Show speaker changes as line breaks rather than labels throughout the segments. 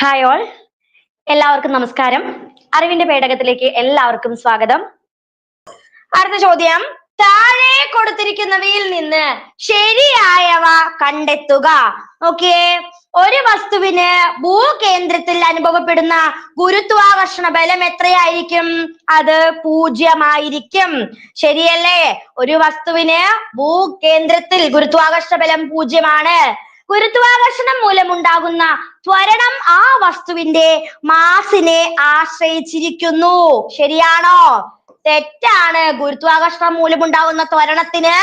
Hi all, എല്ലാവർക്കും നമസ്കാരം. അറിവിന്റെ പേടകത്തിലേക്ക് എല്ലാവർക്കും സ്വാഗതം. അടുത്ത ചോദ്യം, താഴെ കൊടുത്തിരിക്കുന്നവയിൽ നിന്ന് ശരിയായവ കണ്ടെത്തുക. നോക്കിയേ, ഒരു വസ്തുവിന് ഭൂകേന്ദ്രത്തിൽ അനുഭവപ്പെടുന്ന ഗുരുത്വാകർഷണ ബലം എത്രയായിരിക്കും? അത് 0 ശരിയല്ലേ? ഒരു വസ്തുവിന് ഭൂകേന്ദ്രത്തിൽ ഗുരുത്വാകർഷണ ബലം 0. ഗുരുത്വാകർഷണം മൂലമുണ്ടാകുന്ന ത്വരണം ആ വസ്തുവിന്റെ മാസിനെ ആശ്രയിച്ചിരിക്കുന്നു. ശരിയാണോ? തെറ്റാണ്. ഗുരുത്വാകർഷണം മൂലമുണ്ടാകുന്ന ത്വരണത്തിന്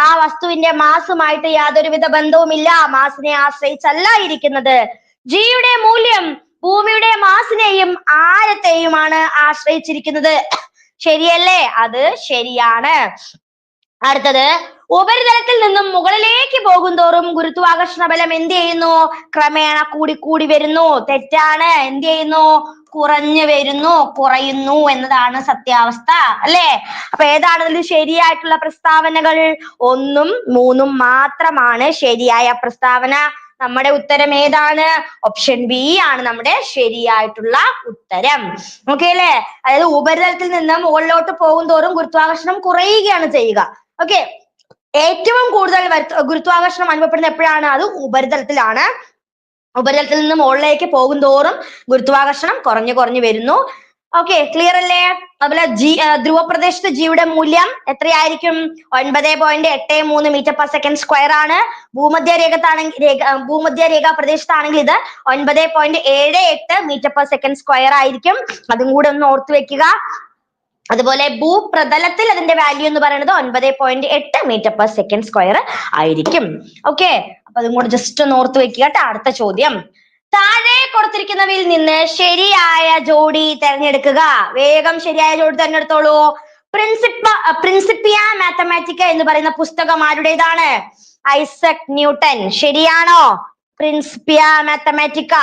ആ വസ്തുവിന്റെ മാസുമായിട്ട് യാതൊരുവിധ ബന്ധവുമില്ല. മാസിനെ ആശ്രയിച്ചല്ല ഇരിക്കുന്നത്. ജിയുടെ മൂല്യം ഭൂമിയുടെ മാസിനെയും ആരത്തെയുമാണ് ആശ്രയിച്ചിരിക്കുന്നത്. ശരിയല്ലേ? അത് ശരിയാണ്. അടുത്തത്, ഉപരിതലത്തിൽ നിന്നും മുകളിലേക്ക് പോകുന്തോറും ഗുരുത്വാകർഷണ ബലം എന്ത് ചെയ്യുന്നു? ക്രമേണ കൂടി വരുന്നു. തെറ്റാണ്. എന്ത് ചെയ്യുന്നു? കുറഞ്ഞു വരുന്നു, കുറയുന്നു എന്നതാണ് സത്യാവസ്ഥ, അല്ലേ? അപ്പൊ ഏതാണ് ഇതിൽ ശരിയായിട്ടുള്ള പ്രസ്താവനകൾ? 1ഉം 3ഉം മാത്രമാണ് ശരിയായ പ്രസ്താവന. നമ്മുടെ ഉത്തരം ഏതാണ്? ഓപ്ഷൻ ബി ആണ് നമ്മുടെ ശരിയായിട്ടുള്ള ഉത്തരം. ഓക്കെ അല്ലേ? അതായത് ഉപരിതലത്തിൽ നിന്ന് മുകളിലോട്ട് പോകുന്തോറും ഗുരുത്വാകർഷണം കുറയുകയാണ് ചെയ്യുക. ഓക്കെ, ഏറ്റവും കൂടുതൽ ഗുരുത്വാകർഷണം അനുഭവപ്പെടുന്നത് എപ്പോഴാണ്? അത് ഉപരിതലത്തിലാണ്. ഉപരിതലത്തിൽ നിന്ന് മുകളിലേക്ക് പോകുന്തോറും ഗുരുത്വാകർഷണം കുറഞ്ഞു വരുന്നു. ഓക്കെ, ക്ലിയർ അല്ലേ? അതുപോലെ ധ്രുവപ്രദേശത്ത് ജിയുടെ മൂല്യം എത്രയായിരിക്കും? 9.83 m/s² ആണ്. ഭൂമധ്യരേഖ പ്രദേശത്താണെങ്കിൽ ഇത് 9.78 m/s² ആയിരിക്കും. അതും കൂടെ ഒന്ന് ഓർത്തു വെക്കുക. അതുപോലെ ഭൂപ്രതലത്തിൽ അതിന്റെ വാല്യൂ എന്ന് പറയുന്നത് 9.8 m/s² ആയിരിക്കും. ഓക്കെ, അപ്പൊ അതും കൂടെ ജസ്റ്റ് ഒന്ന് ഓർത്ത് വെക്കുക കേട്ടോ. അടുത്ത ചോദ്യം, താഴെ കൊടുത്തിരിക്കുന്നവയിൽ നിന്ന് ശരിയായ ജോഡി തിരഞ്ഞെടുക്കുക. വേഗം ശരിയായ ജോഡി തിരഞ്ഞെടുത്തോളൂ. പ്രിൻസിപ്പിയ മാത്തമാറ്റിക്ക എന്ന് പറയുന്ന പുസ്തകം ആരുടേതാണ്? Isaac Newton. ശരിയാണോ? പ്രിൻസിപ്പിയ മാത്തമാറ്റിക്ക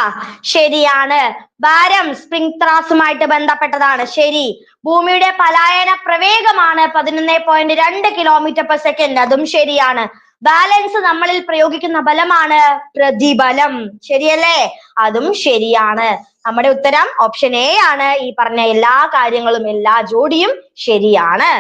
ശരിയാണ്. ഭാരം സ്പ്രിംഗ് ത്രാസുമായിട്ട് ബന്ധപ്പെട്ടതാണ്. ശരി. ഭൂമിയുടെ പലായന പ്രവേഗമാണ് 11.2 km/s. അതും ശരിയാണ്. ബാലൻസ് നമ്മളിൽ പ്രയോഗിക്കുന്ന ബലമാണ് പ്രതിബലം. ശരിയല്ലേ? അതും ശരിയാണ്. നമ്മുടെ ഉത്തരം ഓപ്ഷൻ എ ആണ്. ഈ പറഞ്ഞ എല്ലാ കാര്യങ്ങളും, എല്ലാ ജോഡിയും ശരിയാണ്.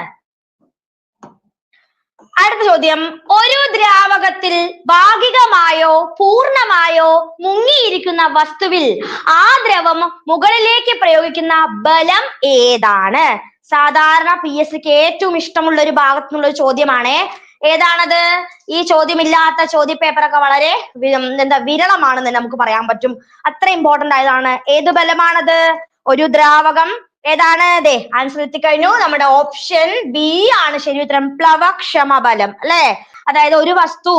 അടുത്ത ചോദ്യം, ഒരു ദ്രാവകത്തിൽ ഭാഗികമായോ പൂർണ്ണമായോ മുങ്ങിയിരിക്കുന്ന വസ്തുവിൽ ആ ദ്രവം മുകളിലേക്ക് പ്രയോഗിക്കുന്ന ബലം ഏതാണ്? സാധാരണ PSCക്ക് ഏറ്റവും ഇഷ്ടമുള്ള ഒരു ഭാഗത്തുനിന്നുള്ള ഒരു ചോദ്യമാണ്. ഏതാണത്? ഈ ചോദ്യമില്ലാത്ത ചോദ്യപേപ്പറൊക്കെ വളരെ വിരളമാണെന്ന് നമുക്ക് പറയാൻ പറ്റും. അത്ര ഇമ്പോർട്ടന്റ് ആയതാണ്. ഏത് ബലമാണത്? ഒരു ദ്രാവകം ഏതാണ്? അതെ, ആൻസർ എത്തിക്കഴിഞ്ഞു. നമ്മുടെ ഓപ്ഷൻ ബി ആണ് ശരി ഉത്തരം. പ്ലവക്ഷമ ബലം, അല്ലെ? അതായത് ഒരു വസ്തു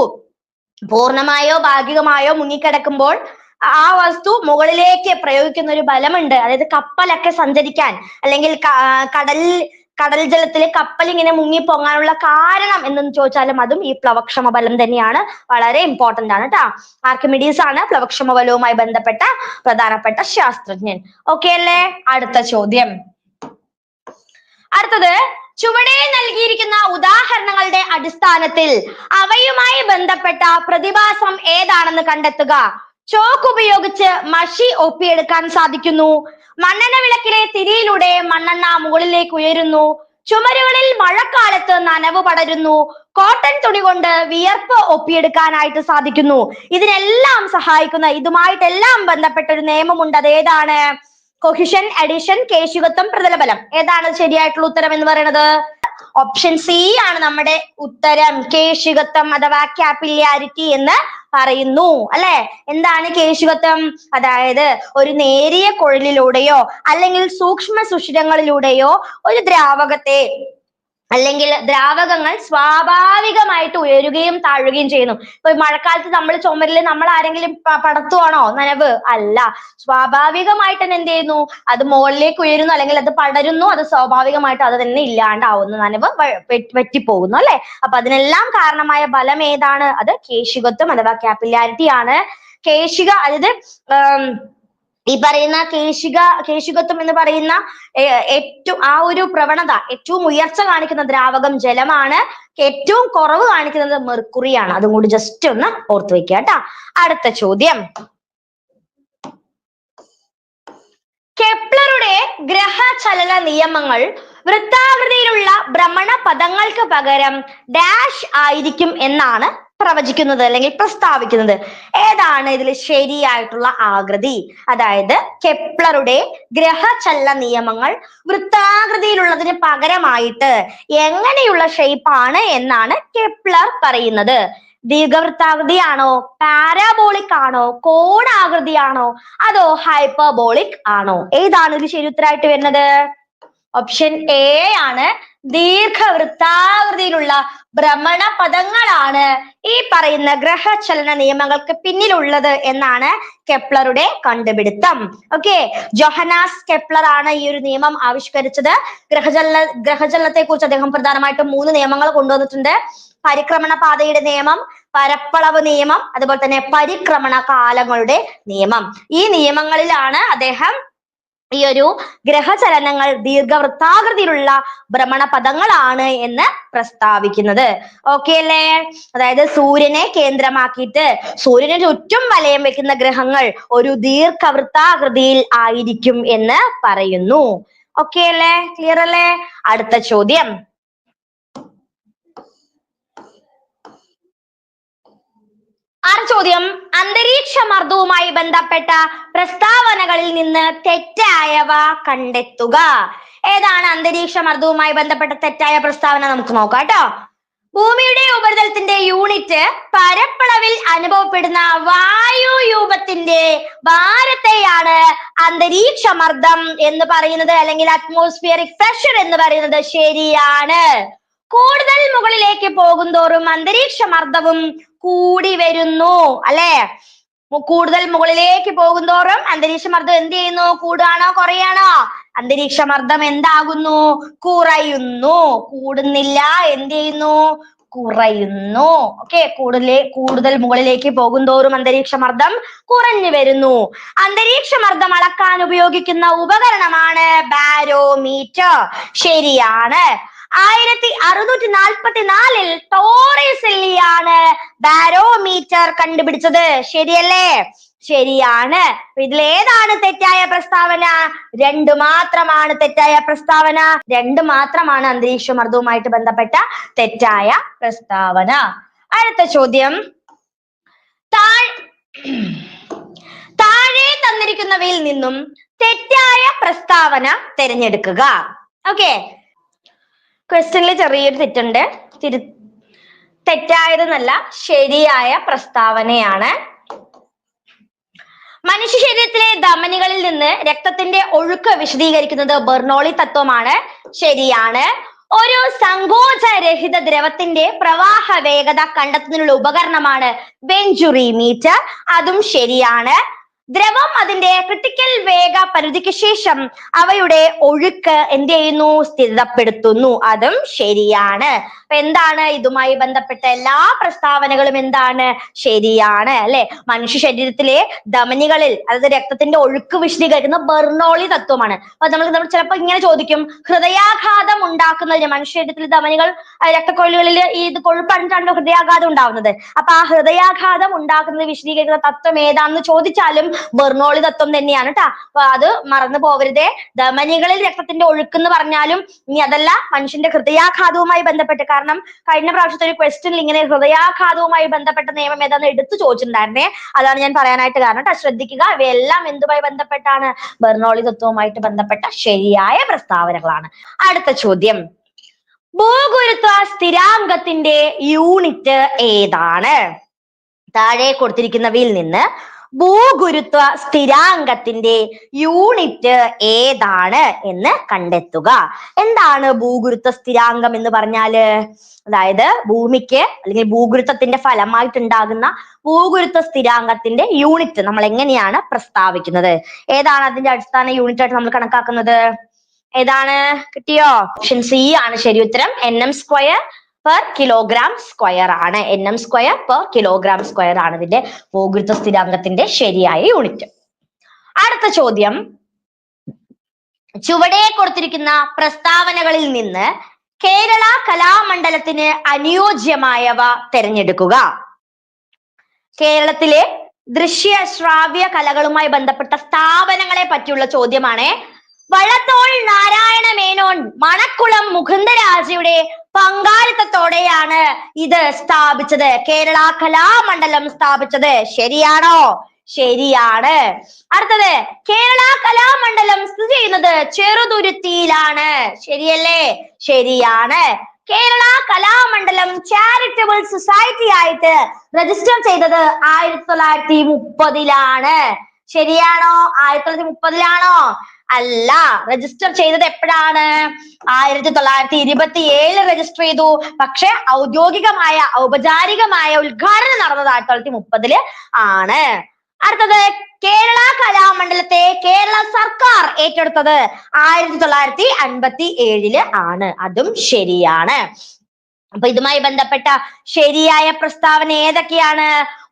പൂർണ്ണമായോ ഭാഗികമായോ മുങ്ങിക്കിടക്കുമ്പോൾ ആ വസ്തു മുകളിലേക്ക് പ്രയോഗിക്കുന്ന ഒരു ബലമുണ്ട്. അതായത് കപ്പലൊക്കെ സഞ്ചരിക്കാൻ, അല്ലെങ്കിൽ കടൽ ജലത്തിലെ കപ്പൽ ഇങ്ങനെ മുങ്ങി പൊങ്ങാനുള്ള കാരണം എന്തെന്ന് ചോദിച്ചാലും അതും ഈ പ്ലവക്ഷമ ബലം തന്നെയാണ്. വളരെ ഇമ്പോർട്ടന്റ് ആണ് കേട്ടോ. ആർക്കിമിഡീസ് ആണ് പ്ലവക്ഷമ ബലവുമായി ബന്ധപ്പെട്ട പ്രധാനപ്പെട്ട ശാസ്ത്രജ്ഞൻ. ഓക്കെ അല്ലേ? അടുത്ത ചോദ്യം, അടുത്തത്, ചുവടെ നൽകിയിരിക്കുന്ന ഉദാഹരണങ്ങളുടെ അടിസ്ഥാനത്തിൽ അവയുമായി ബന്ധപ്പെട്ട പ്രതിഭാസം ഏതാണെന്ന് കണ്ടെത്തുക. ചോക്ക് ഉപയോഗിച്ച് മഷി ഒപ്പിയെടുക്കാൻ സാധിക്കുന്നു. മണ്ണെണ്ണ വിളക്കിലെ തിരിയിലൂടെ മണ്ണെണ്ണ മുകളിലേക്ക് ഉയരുന്നു. ചുമരുകളിൽ മഴക്കാലത്ത് നനവ് പടരുന്നു. കോട്ടൺ തുണി കൊണ്ട് വിയർപ്പ് ഒപ്പിയെടുക്കാനായിട്ട് സാധിക്കുന്നു. ഇതിനെല്ലാം സഹായിക്കുന്ന, ഇതുമായിട്ടെല്ലാം ബന്ധപ്പെട്ട ഒരു നിയമമുണ്ട്. അത് ഏതാണ്? കൊഹിഷൻ, അഡിഷൻ, കേശികത്വം, പ്രതലബലം. ഏതാണ് ശരിയായിട്ടുള്ള ഉത്തരം എന്ന് പറയുന്നത്? ഓപ്ഷൻ സി ആണ് നമ്മുടെ ഉത്തരം. കേശികത്വം അഥവാ കാപ്പിലാരിറ്റി എന്ന് പറയുന്നു, അല്ലെ? എന്താണ് കേശികത്വം? അതായത് ഒരു നേരിയ കുഴലിലൂടെയോ അല്ലെങ്കിൽ സൂക്ഷ്മ സുഷിരങ്ങളിലൂടെയോ ഒരു ദ്രാവകത്തെ അല്ലെങ്കിൽ ദ്രാവകങ്ങൾ സ്വാഭാവികമായിട്ട് ഉയരുകയും താഴുകയും ചെയ്യുന്നു. ഇപ്പൊ മഴക്കാലത്ത് നമ്മൾ ചുമരിൽ നമ്മൾ ആരെങ്കിലും പടർത്തുവാണോ നനവ്? അല്ല. സ്വാഭാവികമായിട്ട് തന്നെ എന്ത് ചെയ്യുന്നു? അത് മുകളിലേക്ക് ഉയരുന്നു, അല്ലെങ്കിൽ അത് പടരുന്നു. അത് സ്വാഭാവികമായിട്ട് അത് തന്നെ ഇല്ലാണ്ടാവുന്നു. നനവ് വെറ്റിപ്പോകുന്നു, അല്ലെ? അപ്പൊ അതിനെല്ലാം കാരണമായ ബലം ഏതാണ്? അത് കേശികത്വം അഥവാ കാപ്പിലാരിറ്റി ആണ്. അതായത് ഈ പറയുന്ന കേശികത്വം എന്ന് പറയുന്ന ആ ഒരു പ്രവണത, ഏറ്റവും ഉയർച്ച കാണിക്കുന്ന ദ്രാവകം ജലമാണ്. ഏറ്റവും കുറവ് കാണിക്കുന്നത് മെർക്കുറിയാണ്. അതും കൂടി ജസ്റ്റ് ഒന്ന് ഓർത്തു വെക്കുക കേട്ടോ. അടുത്ത ചോദ്യം, കെപ്ലറുടെ ഗ്രഹചലന നിയമങ്ങൾ വൃത്താകൃതിയിലുള്ള ഭ്രമണ പദങ്ങൾക്ക് പകരം ഡാഷ് ആയിരിക്കും എന്നാണ് പ്രവചിക്കുന്നത് അല്ലെങ്കിൽ പ്രസ്താവിക്കുന്നത്. ഏതാണ് ഇതിൽ ശരിയായിട്ടുള്ള ആകൃതി? അതായത് കെപ്ലറുടെ ഗ്രഹചലന നിയമങ്ങൾ വൃത്താകൃതിയിലുള്ളതിന് പകരമായിട്ട് എങ്ങനെയുള്ള ഷേപ്പാണ് എന്നാണ് കെപ്ലർ പറയുന്നത്. ദീർഘവൃത്താകൃതിയാണോ, പാരാബോളിക് ആണോ, കോണാകൃതിയാണോ, അതോ ഹൈപ്പർബോളിക് ആണോ? ഏതാണ് ഇതിൽ ശരി ഉത്തരമായിട്ട് വരുന്നത്? ഓപ്ഷൻ എ ആണ്. ദീർഘവൃത്താകൃതിയിലുള്ള ഭ്രമണ പദങ്ങളാണ് ഈ പറയുന്ന ഗ്രഹചലന നിയമങ്ങൾക്ക് പിന്നിലുള്ളത് എന്നാണ് കെപ്ലറുടെ കണ്ടുപിടുത്തം. ഓക്കെ, ജോഹന്നാസ് കെപ്ലർ ആണ് ഈ ഒരു നിയമം ആവിഷ്കരിച്ചത്. ഗ്രഹചലനത്തെ കുറിച്ച് അദ്ദേഹം പ്രധാനമായിട്ടും 3 നിയമങ്ങൾ കൊണ്ടുവന്നിട്ടുണ്ട്. പരിക്രമണ പാതയുടെ നിയമം, പരപ്പളവ് നിയമം, അതുപോലെ തന്നെ പരിക്രമണ കാലങ്ങളുടെ നിയമം. ഈ നിയമങ്ങളിലാണ് അദ്ദേഹം ഈ ഒരു ഗ്രഹചലനങ്ങൾ ദീർഘവൃത്താകൃതിയിലുള്ള ഭ്രമണ പദങ്ങളാണ് എന്ന് പ്രസ്താവിക്കുന്നത്. ഓക്കെ അല്ലേ? അതായത് സൂര്യനെ കേന്ദ്രമാക്കിയിട്ട് സൂര്യന് ചുറ്റും വലയം വെക്കുന്ന ഗ്രഹങ്ങൾ ഒരു ദീർഘവൃത്താകൃതിയിൽ ആയിരിക്കും എന്ന് പറയുന്നു. ഓക്കെ അല്ലേ? ക്ലിയർ അല്ലേ? അടുത്ത ചോദ്യം. ചോദ്യം, അന്തരീക്ഷ മർദ്ദവുമായി ബന്ധപ്പെട്ട പ്രസ്താവനകളിൽ നിന്ന് തെറ്റായവ കണ്ടെത്തുക. ഏതാണ് അന്തരീക്ഷ മർദ്ദവുമായി ബന്ധപ്പെട്ട തെറ്റായ പ്രസ്താവന? നമുക്ക് നോക്കാം കേട്ടോ. ഭൂമിയുടെ ഉപരിതലത്തിന്റെ യൂണിറ്റ് പരപ്പളവിൽ അനുഭവപ്പെടുന്ന വായുരൂപത്തിന്റെ ഭാരത്തെയാണ് അന്തരീക്ഷ മർദ്ദം എന്ന് പറയുന്നത്, അല്ലെങ്കിൽ അറ്റ്മോസ്ഫിയറിക് പ്രഷർ എന്ന് പറയുന്നത്. ശരിയാണ്. കൂടുതൽ മുകളിലേക്ക് പോകുന്തോറും അന്തരീക്ഷ മർദ്ദവും കൂടി വരുന്നു അല്ലെ? കൂടുതൽ മുകളിലേക്ക് പോകുന്തോറും അന്തരീക്ഷ മർദ്ദം എന്ത് ചെയ്യുന്നു? കൂടുകയാണോ കുറയാണോ? അന്തരീക്ഷ മർദ്ദം എന്താകുന്നു? കുറയുന്നു. കൂടുന്നില്ല, എന്ത് ചെയ്യുന്നു? കുറയുന്നു. ഓക്കെ, കൂടുതൽ മുകളിലേക്ക് പോകുന്തോറും അന്തരീക്ഷ മർദ്ദം കുറഞ്ഞു വരുന്നു. അന്തരീക്ഷ മർദ്ദം അളക്കാൻ ഉപയോഗിക്കുന്ന ഉപകരണമാണ് ബാരോമീറ്റർ. ശരിയാണ്. 1644 ടോറിസില്ലിയാണ് ബാരോമീറ്റർ കണ്ടുപിടിച്ചത്. ശരിയല്ലേ? ശരിയാണ്. ഇതിലേതാണ് തെറ്റായ പ്രസ്താവന? 2 മാത്രമാണ് തെറ്റായ പ്രസ്താവന. 2 മാത്രമാണ് അന്തരീക്ഷ മർദ്ദവുമായിട്ട് ബന്ധപ്പെട്ട തെറ്റായ പ്രസ്താവന. അടുത്ത ചോദ്യം. താഴെ തന്നിരിക്കുന്നവയിൽ നിന്നും തെറ്റായ പ്രസ്താവന തിരഞ്ഞെടുക്കുക. ഓക്കെ, ക്വസ്റ്റ്യനിൽ ചെറിയൊരു തെറ്റുണ്ട്. തെറ്റായതെന്നല്ല, ശരിയായ പ്രസ്താവനയാണ്. മനുഷ്യ ശരീരത്തിലെ ധമനികളിൽ നിന്ന് രക്തത്തിന്റെ ഒഴുക്ക് വിശദീകരിക്കുന്നത് ബെർണോളി തത്വമാണ്. ശരിയാണ്. ഒരു സങ്കോചരഹിത ദ്രവത്തിന്റെ പ്രവാഹ വേഗത കണ്ടെത്തുന്നതിനുള്ള ഉപകരണമാണ് വെഞ്ചുറിമീറ്റർ. അതും ശരിയാണ്. ദ്രവം അതിന്റെ ക്രിട്ടിക്കൽ വേഗ പരിധിക്ക് ശേഷം അവയുടെ ഒഴുക്ക് എന്ത് ചെയ്യുന്നു? സ്ഥിരപ്പെടുത്തുന്നു. അതും ശരിയാണ്. അപ്പൊ എന്താണ് ഇതുമായി ബന്ധപ്പെട്ട എല്ലാ പ്രസ്താവനകളും എന്താണ്? ശരിയാണ് അല്ലെ? മനുഷ്യ ശരീരത്തിലെ ധമനികളിൽ, അതായത് രക്തത്തിന്റെ ഒഴുക്ക് വിശദീകരിക്കുന്ന ബെർണോളി തത്വമാണ്. അപ്പൊ നമ്മൾ ചിലപ്പോ ഇങ്ങനെ ചോദിക്കും, ഹൃദയാഘാതം ഉണ്ടാക്കുന്നതിന് മനുഷ്യ ശരീരത്തിലെ ധമനികൾ, രക്തക്കൊഴലുകളിൽ ഈ കൊഴുപ്പടിഞ്ഞിട്ടാണല്ലോ ഹൃദയാഘാതം ഉണ്ടാവുന്നത്. അപ്പൊ ആ ഹൃദയാഘാതം ഉണ്ടാക്കുന്നത് വിശദീകരിക്കുന്ന തത്വം ഏതാണെന്ന് ചോദിച്ചാലും ബെർണോളി തത്വം തന്നെയാണ് കേട്ടാ. അപ്പൊ അത് മറന്നു പോകരുതേ. ധമനികളിൽ രക്തത്തിന്റെ ഒഴുക്ക് എന്ന് പറഞ്ഞാലും ഇനി അതല്ല, മനുഷ്യന്റെ ഹൃദയാഘാതവുമായി ബന്ധപ്പെട്ട്, കാരണം കഴിഞ്ഞ പ്രാവശ്യത്തെ ഒരു ക്വസ്റ്റ്യനിൽ ഇങ്ങനെ ഹൃദയാഘാതവുമായി ബന്ധപ്പെട്ട നിയമം ഏതാന്ന് എടുത്തു ചോദിച്ചിട്ടുണ്ടായിരുന്നേ. അതാണ് ഞാൻ പറയാനായിട്ട് കാരണം കേട്ടോ. ശ്രദ്ധിക്കുക, ഇവയെല്ലാം എന്തുമായി ബന്ധപ്പെട്ടാണ്? ബെർണോളി തത്വവുമായിട്ട് ബന്ധപ്പെട്ട ശരിയായ പ്രസ്താവനകളാണ്. അടുത്ത ചോദ്യം. ഭൂഗുരുത്വ സ്ഥിരാങ്കത്തിന്റെ യൂണിറ്റ് ഏതാണ്? താഴെ കൊടുത്തിരിക്കുന്നവയിൽ നിന്ന് ഭൂഗുരുത്വ സ്ഥിരാങ്കത്തിന്റെ യൂണിറ്റ് ഏതാണ് എന്ന് കണ്ടെത്തുക. എന്താണ് ഭൂഗുരുത്വ സ്ഥിരാങ്കം എന്ന് പറഞ്ഞാല്? അതായത് ഭൂമിക്ക് അല്ലെങ്കിൽ ഭൂഗുരുത്വത്തിന്റെ ഫലമായിട്ടുണ്ടാകുന്ന ഭൂഗുരുത്വ സ്ഥിരാങ്കത്തിന്റെ യൂണിറ്റ് നമ്മൾ എങ്ങനെയാണ് പ്രസ്താവിക്കുന്നത്? ഏതാണ് അതിന്റെ അടിസ്ഥാന യൂണിറ്റ് ആയിട്ട് നമ്മൾ കണക്കാക്കുന്നത്? ഏതാണ്? കിട്ടിയോ? ഓപ്ഷൻ സി ആണ് ശരി ഉത്തരം. NM² per kilogram square ആണ്. NM² per kilogram square ആണ് ഇതിന്റെ ഭൂഗുരുത്വ സ്ഥിരാങ്കത്തിന്റെ ശരിയായ യൂണിറ്റ്. അടുത്ത ചോദ്യം. ചുവടെ കൊടുത്തിരിക്കുന്ന പ്രസ്താവനകളിൽ നിന്ന് കേരള കലാമണ്ഡലത്തിന് അനുയോജ്യമായവ തിരഞ്ഞെടുക്കുക. കേരളത്തിലെ ദൃശ്യ ശ്രാവ്യ കലകളുമായി ബന്ധപ്പെട്ട സ്ഥാപനങ്ങളെ പറ്റിയുള്ള ചോദ്യമാണ്. വള്ളത്തോൾ നാരായണ മേനോൻ മണക്കുളം മുകുന്ദരാജയുടെ പങ്കാളിത്തത്തോടെയാണ് ഇത് സ്ഥാപിച്ചത്. കേരള കലാമണ്ഡലം സ്ഥാപിച്ചത്. ശരിയാണോ? ശരിയാണ്. അടുത്തത്, കേരള കലാമണ്ഡലം സ്ഥിതി ചെയ്യുന്നത് ചെറുതുരുത്തിയിലാണ്. ശരിയല്ലേ? ശരിയാണ്. കേരള കലാമണ്ഡലം ചാരിറ്റബിൾ സൊസൈറ്റി ആയിട്ട് രജിസ്റ്റർ ചെയ്തത് 1930-ലാണ്. ശരിയാണോ? 1930-ലാണോ? അല്ല, രജിസ്റ്റർ ചെയ്തത് എപ്പോഴാണ്? 1927 രജിസ്റ്റർ ചെയ്തു. പക്ഷെ ഔദ്യോഗികമായ ഔപചാരികമായ ഉദ്ഘാടനം നടന്നത് 1930 ആണ്. അടുത്തത്, കേരള കലാമണ്ഡലത്തെ കേരള സർക്കാർ ഏറ്റെടുത്തത് 1957 ആണ്. അതും ശരിയാണ്. അപ്പൊ ഇതുമായി ബന്ധപ്പെട്ട ശരിയായ പ്രസ്താവന ഏതൊക്കെയാണ്?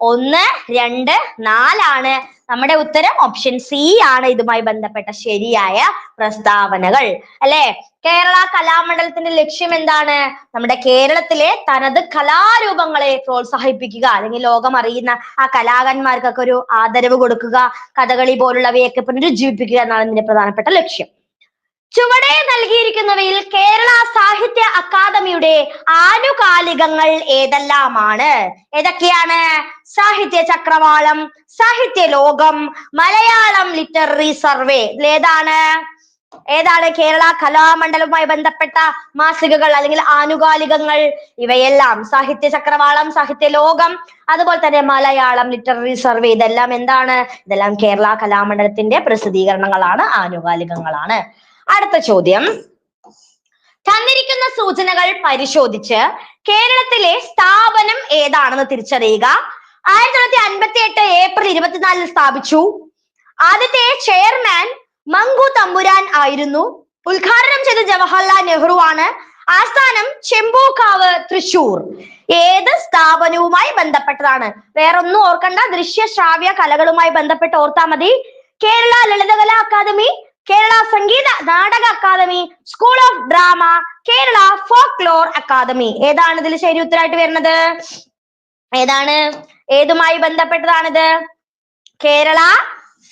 1, 2, 4 നമ്മുടെ ഉത്തരം ഓപ്ഷൻ സി ആണ് ഇതുമായി ബന്ധപ്പെട്ട ശരിയായ പ്രസ്താവനകൾ, അല്ലെ? കേരള കലാമണ്ഡലത്തിന്റെ ലക്ഷ്യം എന്താണ്? നമ്മുടെ കേരളത്തിലെ തനത് കലാരൂപങ്ങളെ പ്രോത്സാഹിപ്പിക്കുക, അല്ലെങ്കിൽ ലോകം അറിയുന്ന ആ കലാകാരന്മാർക്കൊക്കെ ഒരു ആദരവ് കൊടുക്കുക, കഥകളി പോലുള്ളവയൊക്കെ പുനരുജ്ജീവിപ്പിക്കുക എന്നാണ് ഇതിന്റെ പ്രധാനപ്പെട്ട ലക്ഷ്യം. ചുവടെ നൽകിയിരിക്കുന്നവയിൽ കേരള സാഹിത്യ അക്കാദമിയുടെ ആനുകാലികങ്ങൾ ഏതെല്ലാമാണ്? ഏതൊക്കെയാണ്? സാഹിത്യ ചക്രവാളം, സാഹിത്യ ലോകം, മലയാളം ലിറ്റററി സർവേ. ഏതാണ് കേരള കലാമണ്ഡലവുമായി ബന്ധപ്പെട്ട മാസികകൾ അല്ലെങ്കിൽ ആനുകാലികങ്ങൾ? ഇവയെല്ലാം സാഹിത്യ ചക്രവാളം, സാഹിത്യ ലോകം, അതുപോലെ തന്നെ മലയാളം ലിറ്റററി സർവേ. ഇതെല്ലാം എന്താണ്? ഇതെല്ലാം കേരള കലാമണ്ഡലത്തിന്റെ പ്രസിദ്ധീകരണങ്ങളാണ്, ആനുകാലികങ്ങളാണ്. അടുത്ത ചോദ്യം, തന്നിരിക്കുന്ന സൂചനകൾ പരിശോധിച്ച് കേരളത്തിലെ സ്ഥാപനം ഏതാണെന്ന് തിരിച്ചറിയുക. 1958 ഏപ്രിൽ 24 സ്ഥാപിച്ചു. ആദ്യത്തെ ചെയർമാൻ മങ്കു തമ്പുരാൻ ആയിരുന്നു. ഉദ്ഘാടനം ചെയ്ത ജവഹർലാൽ നെഹ്റു ആണ്. ആസ്ഥാനം ചെമ്പൂക്കാവ്, തൃശൂർ. ഏത് സ്ഥാപനവുമായി ബന്ധപ്പെട്ടതാണ്? വേറൊന്നും ഓർക്കണ്ട, ദൃശ്യ ശ്രാവ്യ കലകളുമായി ബന്ധപ്പെട്ട് ഓർത്താ മതി. Kerala Lalithakala Akademi, Kerala Sangeetha Nataka Akademi, school of drama, Kerala folklore Akademi. ഏതാണ് ഇതിൽ ശരി ഉത്തരമായിട്ട് വരുന്നത്? ഏതാണ്? ഏതുമായി ബന്ധപ്പെട്ടതാണിത്? കേരള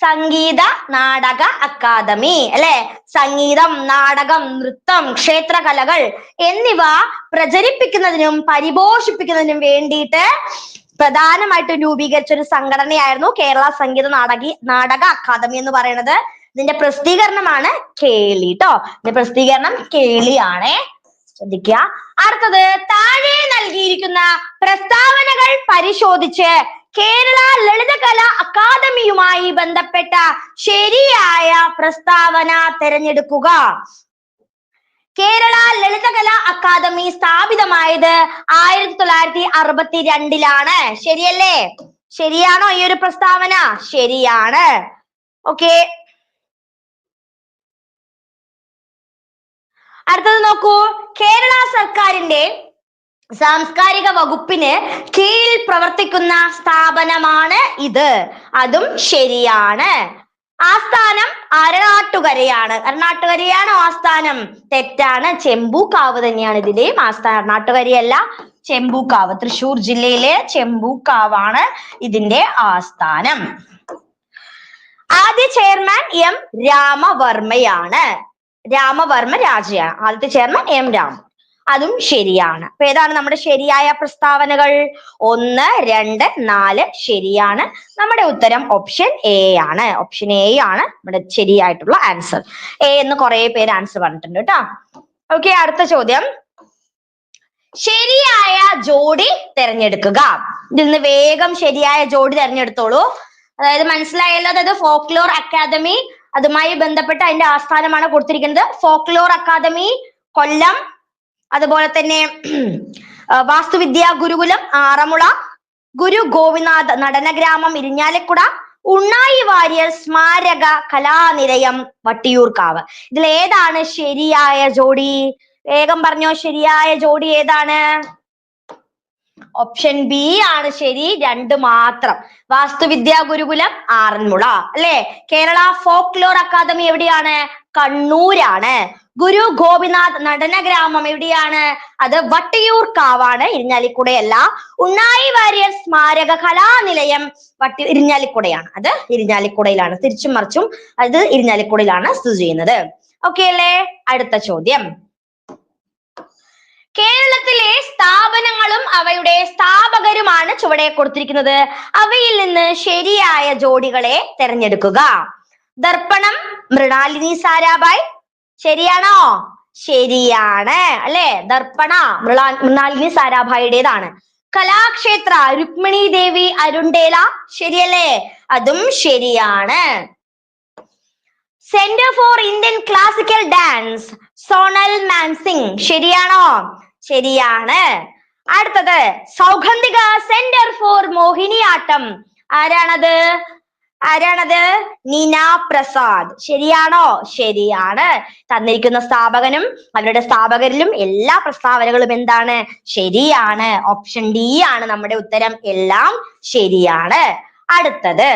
സംഗീത നാടക അക്കാദമി, അല്ലെ? സംഗീതം, നാടകം, നൃത്തം, ക്ഷേത്രകലകൾ എന്നിവ പ്രചരിപ്പിക്കുന്നതിനും പരിപോഷിപ്പിക്കുന്നതിനും വേണ്ടിയിട്ട് പ്രധാനമായിട്ടും രൂപീകരിച്ച ഒരു സംഘടനയായിരുന്നു കേരള സംഗീത നാടക അക്കാദമി എന്ന് പറയുന്നത്. ഇതിന്റെ പ്രസിദ്ധീകരണമാണ് കേളി ട്ടോ. ഇതിന്റെ പ്രസിദ്ധീകരണം കേളിയാണേ, ശ്രദ്ധിക്കുക. അടുത്തത്, താഴെ നൽകിയിരിക്കുന്ന പ്രസ്താവനകൾ പരിശോധിച്ച് കേരള ലളിതകലാ അക്കാദമിയുമായി ബന്ധപ്പെട്ട ശരിയായ പ്രസ്താവന തിരഞ്ഞെടുക്കുക. കേരള ലളിതകലാ അക്കാദമി സ്ഥാപിതമായത് 1962-ലാണ്. ശരിയല്ലേ? ശരിയാണോ ഈ ഒരു പ്രസ്താവന? ശരിയാണ്. ഓക്കെ, അടുത്തത് നോക്കൂ. കേരള സർക്കാരിന്റെ സാംസ്കാരിക വകുപ്പിന് കീഴിൽ പ്രവർത്തിക്കുന്ന സ്ഥാപനമാണ് ഇത്. അതും ശരിയാണ്. ആസ്ഥാനം അരണാട്ടുകരയാണ്. അരണാട്ടുകരയാണോ ആസ്ഥാനം? തെറ്റാണ്, ചെമ്പൂക്കാവ് തന്നെയാണ് ഇതിന്റെയും ആസ്ഥാനം. അരണാട്ടുകരയല്ല, ചെമ്പൂക്കാവ്, തൃശൂർ ജില്ലയിലെ ചെമ്പൂക്കാവാണ് ഇതിന്റെ ആസ്ഥാനം. ആദ്യ ചെയർമാൻ എം രാമവർമ്മയാണ്. രാമവർമ്മ രാജയാണ് ആദ്യത്തെ ചെയർമാൻ, എം രാമ. അതും ശരിയാണ്. അപ്പൊ ഏതാണ് നമ്മുടെ ശരിയായ പ്രസ്താവനകൾ? 1, 2, 4 ശരിയാണ്. നമ്മുടെ ഉത്തരം ഓപ്ഷൻ എ ആണ്. ഓപ്ഷൻ എ ആണ് നമ്മുടെ ശരിയായിട്ടുള്ള ആൻസർ. എ എന്ന് കുറെ പേര് ആൻസർ പറഞ്ഞിട്ടുണ്ട് കേട്ടോ. ഓക്കെ, അടുത്ത ചോദ്യം, ശരിയായ ജോഡി തിരഞ്ഞെടുക്കുക. ഇതിൽ നിന്ന് വേഗം ശരിയായ ജോഡി തിരഞ്ഞെടുത്തോളൂ. അതായത് മനസ്സിലായല്ലോ, അതായത് ഫോക്ലോർ അക്കാദമി, അതുമായി ബന്ധപ്പെട്ട് അതിന്റെ ആസ്ഥാനമാണ് കൊടുത്തിരിക്കുന്നത്. ഫോക്ലോർ അക്കാദമി കൊല്ലം, അതുപോലെ തന്നെ വാസ്തുവിദ്യാ ഗുരുകുലം ആറന്മുള, ഗുരു ഗോപിനാഥ് നടനഗ്രാമം ഇരിഞ്ഞാലക്കുട, ഉണ്ണായി വാര്യർ സ്മാരക കലാനിലയം വട്ടിയൂർക്കാവ്. ഇതിൽ ഏതാണ് ശരിയായ ജോഡി? വേഗം പറഞ്ഞോ, ശരിയായ ജോഡി ഏതാണ്? ഓപ്ഷൻ ബി ആണ് ശരി, 2 മാത്രം. വാസ്തുവിദ്യാ ഗുരുകുലം ആറന്മുള അല്ലെ. കേരള ഫോക്ലോർ അക്കാദമി എവിടെയാണ്? കണ്ണൂരാണ്. ഗുരു ഗോപിനാഥ് നടന ഗ്രാമം എവിടെയാണ്? അത് വട്ടിയൂർക്കാവാണ്, ഇരിഞ്ഞാലിക്കുടയല്ല. ഉണ്ണായി വാര്യർ സ്മാരക കലാനിലയം ഇരിഞ്ഞാലിക്കുടയാണ്, അത് ഇരിഞ്ഞാലിക്കുടയിലാണ്. തിരിച്ചും മറിച്ചും അത് ഇരിഞ്ഞാലിക്കുടയിലാണ് സ്ഥിതി ചെയ്യുന്നത്. ഓക്കെ അല്ലേ? അടുത്ത ചോദ്യം. കേരളത്തിലെ സ്ഥാപനങ്ങളും അവയുടെ സ്ഥാപകരുമാണ് ചുവടെ കൊടുത്തിരിക്കുന്നത്. അവയിൽ നിന്ന് ശരിയായ ജോഡികളെ തിരഞ്ഞെടുക്കുക. ദർപ്പണം മൃണാലിനി സാരാഭായ്, ശരിയാണോ? ശരിയാണ് അല്ലെ. ദർപ്പണ മൃണാലിനി സാരാഭായിയുടേതാണ്. കലാക്ഷേത്ര രുക്മിണി ദേവി അരുണ്ടേല, ശരിയല്ലേ? അതും ശരിയാണ്. Centre for Indian classical dance zonal Mansingh, ശരിയാണോ? ശരിയാണ്. അടുത്തത് സൗഗന്ധിക സെന്റർ ഫോർ മോഹിനിയാട്ടം, ആരാണത്? നീന പ്രസാദ്, ശരിയാണോ? ശരിയാണ്. തന്നിരിക്കുന്ന സ്ഥാപകനും അവരുടെ സ്ഥാപകരിലും എല്ലാ പ്രസ്താവനകളും എന്താണ്? ശരിയാണ്. ഓപ്ഷൻ ഡി ആണ് നമ്മുടെ ഉത്തരം. എല്ലാം ശരിയാണ്. അടുത്തത്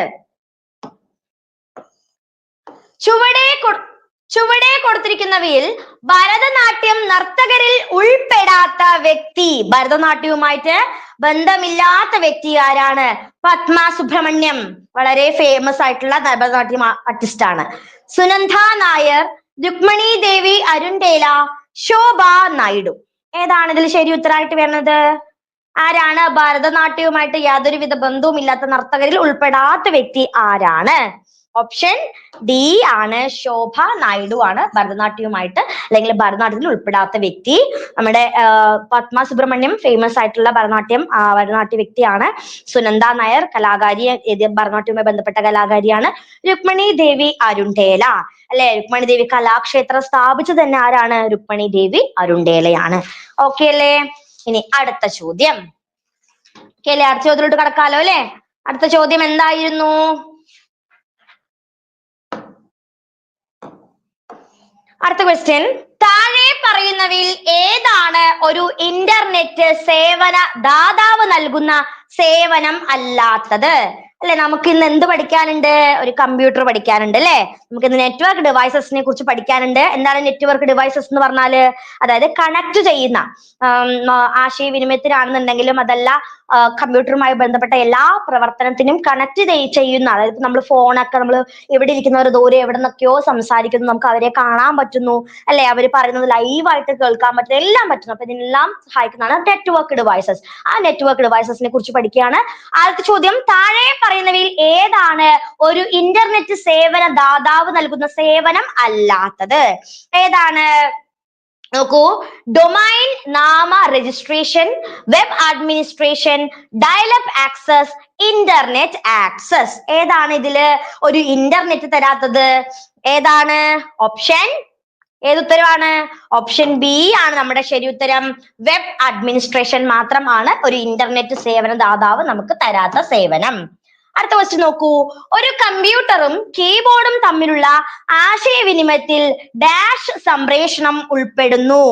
ചുവടെ കൊടുത്തിരിക്കുന്നവയിൽ ഭരതനാട്യം നർത്തകരിൽ ഉൾപ്പെടാത്ത വ്യക്തി, ഭരതനാട്യവുമായിട്ട് ബന്ധമില്ലാത്ത വ്യക്തി ആരാണ്? പത്മ സുബ്രഹ്മണ്യം, വളരെ ഫേമസ് ആയിട്ടുള്ള ഭരതനാട്യം ആർട്ടിസ്റ്റ് ആണ്. സുനന്ദ നായർ, രുക്മിണി ദേവി അരുണ്ടേല, ശോഭ നായിഡു. ഏതാണ് ഇതിൽ ശരി ഉത്തരമായിട്ട് വരുന്നത്? ആരാണ് ഭരതനാട്യവുമായിട്ട് യാതൊരുവിധ ബന്ധവും ഇല്ലാത്ത നർത്തകരിൽ ഉൾപ്പെടാത്ത വ്യക്തി ആരാണ്? ഓപ്ഷൻ ഡി ആണ്, ശോഭ നായിഡു ആണ് ഭരതനാട്യവുമായിട്ട് അല്ലെങ്കിൽ ഭരതനാട്യത്തിൽ ഉൾപ്പെടാത്ത വ്യക്തി. നമ്മുടെ പത്മ സുബ്രഹ്മണ്യം ഫേമസ് ആയിട്ടുള്ള ഭരതനാട്യ വ്യക്തിയാണ്. സുനന്ദ നായർ കലാകാരി, ഭരതനാട്യവുമായി ബന്ധപ്പെട്ട കലാകാരിയാണ്. രുക്മിണി ദേവി അരുണ്ടേല അല്ലെ, രുക്മിണി ദേവി കലാക്ഷേത്രം സ്ഥാപിച്ചു തന്നെ ആരാണ്? രുക്മിണി ദേവി അരുണ്ടേലയാണ്. ഓക്കെ അല്ലേ? ഇനി അടുത്ത ചോദ്യം. ഓക്കെ അല്ലേ? അടുത്ത ചോദ്യത്തിലോട്ട് കടക്കാലോ അല്ലെ. അടുത്ത ചോദ്യം എന്തായിരുന്നു? അടുത്ത ക്വസ്റ്റ്യൻ, താഴെ പറയുന്നവയിൽ ഏതാണ് ഒരു ഇന്റർനെറ്റ് സേവന ദാതാവ് നൽകുന്ന സേവനം അല്ലാത്തത്? അല്ലെ, നമുക്ക് ഇന്ന് എന്ത് പഠിക്കാനുണ്ട്? ഒരു കമ്പ്യൂട്ടർ പഠിക്കാനുണ്ട് അല്ലെ. നമുക്ക് ഇന്ന് നെറ്റ്വർക്ക് ഡിവൈസസിനെ കുറിച്ച് പഠിക്കാനുണ്ട്. എന്താണ് നെറ്റ്വർക്ക് ഡിവൈസസ് എന്ന് പറഞ്ഞാല്? അതായത് കണക്ട് ചെയ്യുന്ന, ആശയവിനിമയത്തിനാണെന്നുണ്ടെങ്കിലും അതല്ല കമ്പ്യൂട്ടറുമായി ബന്ധപ്പെട്ട എല്ലാ പ്രവർത്തനത്തിനും കണക്ട് ചെയ്യുന്ന, അതായത് നമ്മൾ ഫോണൊക്കെ നമ്മൾ എവിടെ ഇരിക്കുന്നവർ ദൂരെ എവിടെ നിന്നൊക്കെയോ സംസാരിക്കുന്നു, നമുക്ക് അവരെ കാണാൻ പറ്റുന്നു അല്ലെ, അവർ പറയുന്നത് ലൈവായിട്ട് കേൾക്കാൻ പറ്റുന്നു, എല്ലാം പറ്റുന്നു. അപ്പൊ ഇതിനെല്ലാം സഹായിക്കുന്നതാണ് നെറ്റ്വർക്ക് ഡിവൈസസ്. ആ നെറ്റ്വർക്ക് ഡിവൈസസിനെ കുറിച്ച് പഠിക്കുകയാണ്. ആദ്യത്തെ ചോദ്യം, താഴെ പറയുന്നവയിൽ ഏതാണ് ഒരു ഇന്റർനെറ്റ് സേവന ദാതാവ് നൽകുന്ന സേവനം അല്ലാത്തത്? ഏതാണ്? നോക്കൂ, ഡൊമൈൻ നാമ registration, web administration, dial-up access, internet access. ഏതാണ് ഇതില് ഒരു ഇന്റർനെറ്റ് തരാത്തത്? ഏതാണ്? ഓപ്ഷൻ ഏതുത്തരവാണ്? ഓപ്ഷൻ ബി ആണ് നമ്മുടെ ശരി ഉത്തരം. വെബ് അഡ്മിനിസ്ട്രേഷൻ മാത്രമാണ് ഒരു ഇന്റർനെറ്റ് സേവന ദാതാവ് നമുക്ക് തരാത്ത സേവനം. അടുത്ത ക്വസ്റ്റ്യൻ നോക്കൂ, ഒരു കമ്പ്യൂട്ടറും കീബോർഡും തമ്മിലുള്ള ആശയവിനിമയത്തിൽ ഡാഷ് സംപ്രേഷണം ഉൾപ്പെടുന്നു.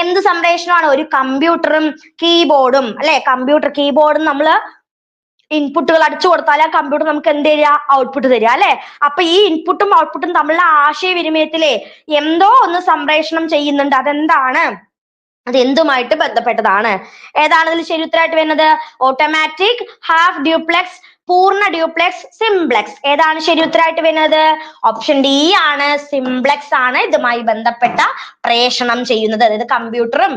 എന്ത് സംപ്രേഷണമാണ്? ഒരു കമ്പ്യൂട്ടറും കീബോർഡും അല്ലെ. കമ്പ്യൂട്ടർ കീബോർഡും നമ്മള് ഇൻപുട്ടുകൾ അടിച്ചു കൊടുത്താൽ ആ കമ്പ്യൂട്ടർ നമുക്ക് എന്ത് തരിക? ഔട്ട്പുട്ട് തരിക അല്ലെ. അപ്പൊ ഈ ഇൻപുട്ടും ഔട്ട്പുട്ടും തമ്മിലുള്ള ആശയവിനിമയത്തിലെ എന്തോ ഒന്ന് സംപ്രേഷണം ചെയ്യുന്നുണ്ട്. അതെന്താണ്? അത് എന്തുമായിട്ട് ബന്ധപ്പെട്ടതാണ്? ഏതാണ് ഇതിൽ ശരി ഉത്തരമായിട്ട് വരുന്നത്? ഓട്ടോമാറ്റിക്, ഹാഫ് ഡ്യൂപ്ലെക്സ്, പൂർണ്ണ ഡ്യൂപ്ലെക്സ്, സിംപ്ലെക്സ്. ഏതാണ് ശരി ഉത്തരമായിട്ട് വരുന്നത്? ഓപ്ഷൻ ഡി ആണ്, സിംപ്ലെക്സ് ആണ് ഇതുമായി ബന്ധപ്പെട്ട പ്രേഷണം ചെയ്യുന്നത്. അതായത് കമ്പ്യൂട്ടറും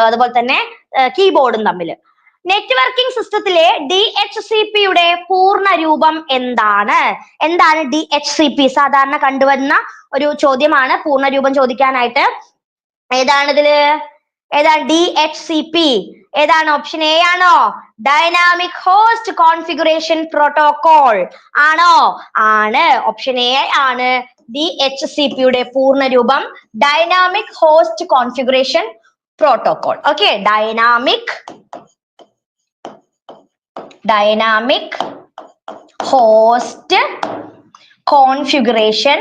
അതുപോലെ തന്നെ കീബോർഡും തമ്മിൽ. നെറ്റ്വർക്കിംഗ് സിസ്റ്റത്തിലെ DHCP യുടെ പൂർണ്ണ രൂപം എന്താണ്? എന്താണ് DHCP? സാധാരണ കണ്ടുവരുന്ന ഒരു ചോദ്യമാണ് പൂർണ്ണ രൂപം ചോദിക്കാനായിട്ട്. ഏതാണിതില്? ഏതാണ് DHCP? ഏതാണ്? ഓപ്ഷൻ എ ആണോ? ഡൈനാമിക് ഹോസ്റ്റ് കോൺഫിഗറേഷൻ പ്രോട്ടോകോൾ ആണോ? ആണ്. ഓപ്ഷൻ എ ആണ് DHCP യുടെ പൂർണ്ണ രൂപം. Dynamic host configuration protocol. Okay, dynamic host configuration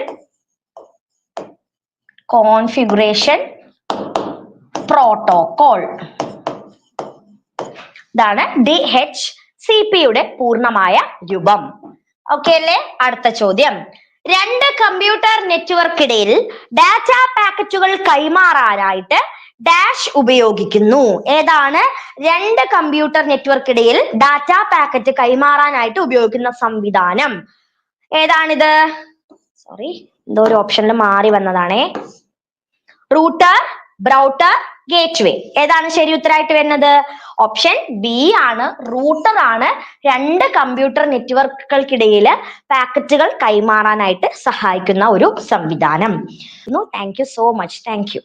protocol. ഇതാണ് DHCPയുടെ പൂർണ്ണമായ രൂപം. ഓക്കെ അല്ലേ? അടുത്ത ചോദ്യം, രണ്ട് കമ്പ്യൂട്ടർ നെറ്റ്വർക്കിടയിൽ ഡാറ്റ പാക്കറ്റുകൾ കൈമാറാനായിട്ട് ഡാഷ് ഉപയോഗിക്കുന്നു. ഏതാണ് രണ്ട് കമ്പ്യൂട്ടർ നെറ്റ്വർക്കിടയിൽ ഡാറ്റ പാക്കറ്റ് കൈമാറാനായിട്ട് ഉപയോഗിക്കുന്ന സംവിധാനം? ഏതാണിത്? സോറി, എന്തോ ഒരു ഓപ്ഷനിൽ മാറി വന്നതാണേ. Router, ബ്രൗട്ടർ, gateway. ഏതാണ് ശരി ഉത്തരമായിട്ട് വരുന്നത്? ഓപ്ഷൻ ബി ആണ്, റൂട്ടർ ആണ് രണ്ട് കമ്പ്യൂട്ടർ നെറ്റ്വർക്കുകൾക്കിടയിൽ പാക്കറ്റുകൾ കൈമാറാനായിട്ട് സഹായിക്കുന്ന ഒരു സംവിധാനം. Thank you so much. Thank you.